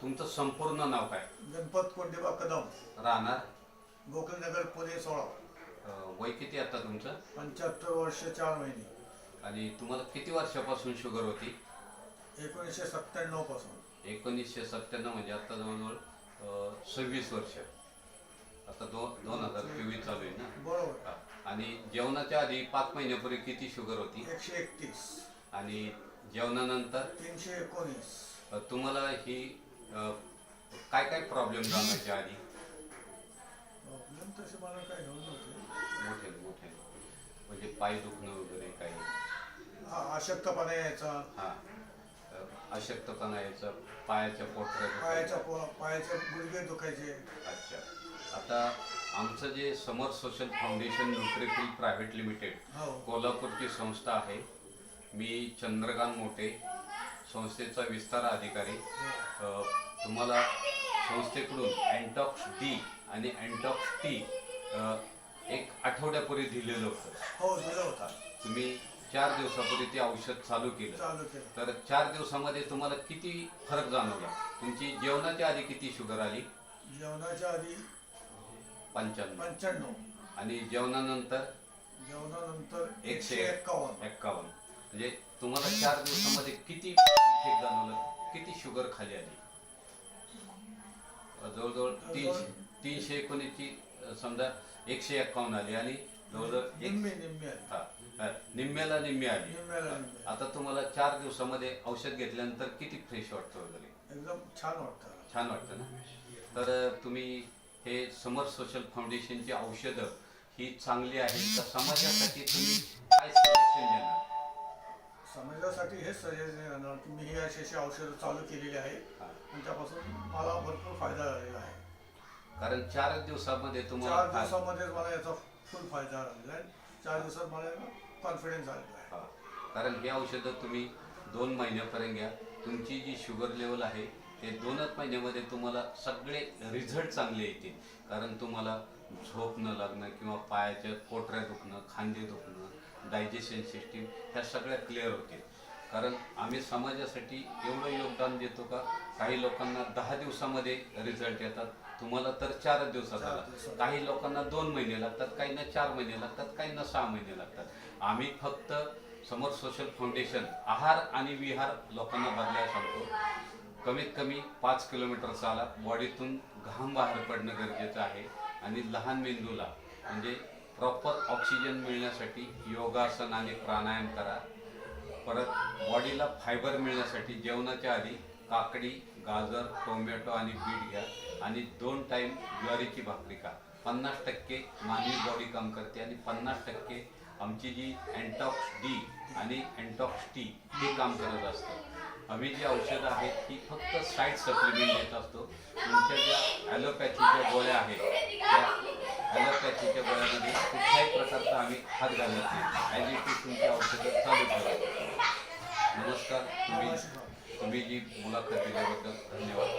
तुमचं संपूर्ण नाव काय? गणपत कोंडेबा कदम, राहणार गोकुलनगर, पुणे 16. वय किती आता तुमचं? 75 वर्ष 4 महिने. आणि तुम्हाला किती वर्षापासून शुगर होती? 1997 पासून. 1997 म्हणजे आता जवळजवळ 26 वर्ष. आता 2023 चालू आहे ना? बरोबर. आणि जेवणाच्या आधी 5 महिन्यापूर्वी किती शुगर होती? 131. आणि जेवणानंतर 319. तुम्हाला ही काय काय प्रॉब्लेम जाणवायचे आधी? प्रॉब्लेम तसे मला काय घेऊन नव्हते. मोठे मोठे म्हणजे पाय दुखणं वगैरे काही? अशक्तपणा यायचा. हां, अशक्तपणा यायचा, पायाच्या पायाचे गुडघे दुखायचे. अच्छा. आता आमचं जे समर सोशल फाउंडेशन न्यूट्रिफिल प्रायव्हेट लिमिटेड कोल्हापूरची संस्था आहे. मी चंद्रकांत मोठे, संस्थेचा विस्तार अधिकारी. तुम्हाला संस्थेकडून अँटॉक्स डी आणि अँटॉक्स टी एक आठवड्यापूर्वी दिलेलं होतं. हो, दिलं होतं. तुम्ही 4 दिवसापूर्वी ते औषध चालू केलं. तर 4 दिवसामध्ये तुम्हाला किती फरक जाणवला? तुमची जेवणाच्या आधी किती शुगर आली? जेवणाच्या आधी 55. आणि जेवणानंतर 151. म्हणजे तुम्हाला 4 दिवसामध्ये किती इफेक्ट जाणवलं? किती शुगर खाली आली? जवळजवळ 319 ची समजा 151 आली आणि जवळजवळ निम्म्याला निम्मी आली. आता तुम्हाला 4 दिवसामध्ये औषध घेतल्यानंतर किती फ्रेश वाटतं वगैरे? एकदम छान वाटतं. छान वाटतं ना? तर तुम्ही हे समर सोशल फाउंडेशनची औषधं ही चांगली आहेत का? समाजासाठी तुम्ही काय सजेशन देणार? समाजासाठी हेच सजेशन देणार की मी ही अशी औषधं चालू केलेली आहे आणि त्यापासून मला भरपूर फायदा झालेला आहे. कारण 4 दिवसामध्ये 4 तुम्हाला दिवसामध्येच मला याचा फुल फायदा झालेला आहे. 4 दिवसात मला कॉन्फिडन्स झालेला आहे. कारण हे औषधं तुम्ही 2 महिन्यापर्यंत घ्या. तुमची जी शुगर लेवल आहे ते 2च महिन्यामध्ये तुम्हाला सगळे रिझल्ट चांगले येतील. कारण तुम्हाला झोप न लागणं किंवा पायाच्या पोटऱ्या दुखणं, खांदे दुखणं, डायजेशन सिस्टीम ह्या सगळ्या क्लिअर होतील. कारण आम्ही समाजासाठी एवढं योगदान देतो का काही लोकांना 10 दिवसामध्ये रिझल्ट येतात, तुम्हाला तर 4 दिवसात आला. काही लोकांना 2 महिने लागतात, काहींना 4 महिने लागतात, काहींना 6 महिने लागतात. आम्ही फक्त समर सोशल फाउंडेशन आहार आणि विहार लोकांना बदलायला सांगतो. कमीत कमी 5 किलोमीटर चाला, बॉडीतून घाम बाहेर पडणं गरजेचं आहे. आणि लहान मेंदूला म्हणजे प्रॉपर ऑक्सिजन मिळण्यासाठी योगासन आणि प्राणायाम करा. परत बॉडीला फायबर मिळण्यासाठी जेवणाच्या आधी काकडी, गाजर, टोमॅटो आणि बीट घ्या आणि 2 टाईम ज्वारीची भाकरी खा. 50% मानवी बॉडी काम करते आणि 50% आमची जी अँटॉक्स डी आणि अँटॉक्स टी हे काम करत असतं. आम्ही जी औषधं आहेत ती फक्त साईड सप्लिमेंट देत असतो. तुमच्या ज्या ॲलोपॅथीच्या गोळ्या आहेत त्या ॲलोपॅथीच्या गोळ्यामध्ये कुठल्याही प्रकारचा आम्ही हात घालत नाही. ॲज इट इज तुमची औषधं चालू ठेवा. नमस्कार. तुम्ही जी मुलाखत दिल्याबद्दल धन्यवाद.